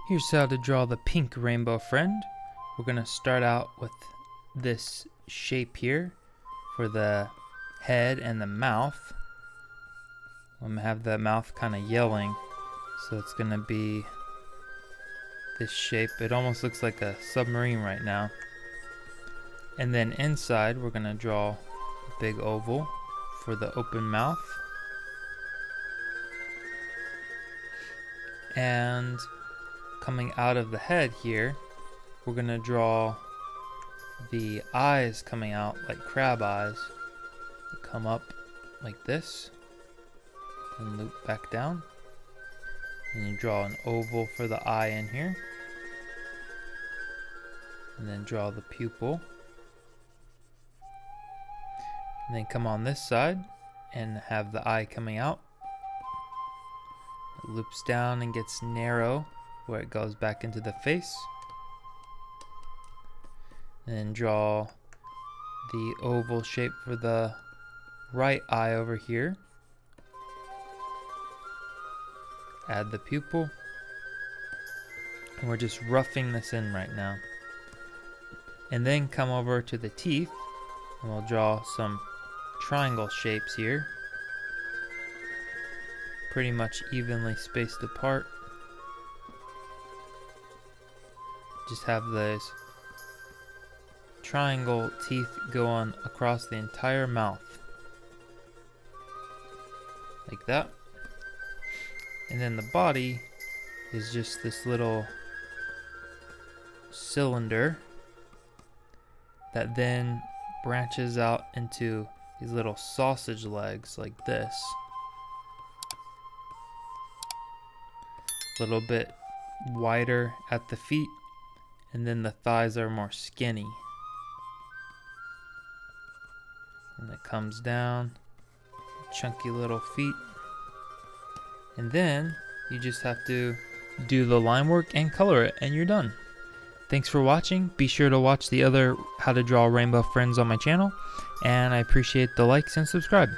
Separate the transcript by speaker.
Speaker 1: Here's how to draw the pink rainbow friend. We're going to start out with this shape here for the head and the mouth. I'm going to have the mouth kind of yelling, so it's going to be this shape. It almost looks like a submarine right now. And then inside we're going to draw a big oval for the open mouth. And coming out of the head here, we're going to draw the eyes coming out like crab eyes. They come up like this and loop back down. And you draw an oval for the eye in here. And then draw the pupil. And then come on this side and have the eye coming out. It loops down and gets narrow where it goes back into the face. And then draw the oval shape for the right eye over here. Add the pupil. And we're just roughing this in right now. And then come over to the teeth and we'll draw some triangle shapes here. Pretty much evenly spaced apart. Just have those triangle teeth going across the entire mouth. Like that. And then the body is just this little cylinder that then branches out into these little sausage legs like this. A little bit wider at the feet, and then the thighs are more skinny. And it comes down, chunky little feet. And then you just have to do the line work and color it, and you're done. Thanks for watching. Be sure to watch the other How to Draw Rainbow Friends on my channel, and I appreciate the likes and subscribe.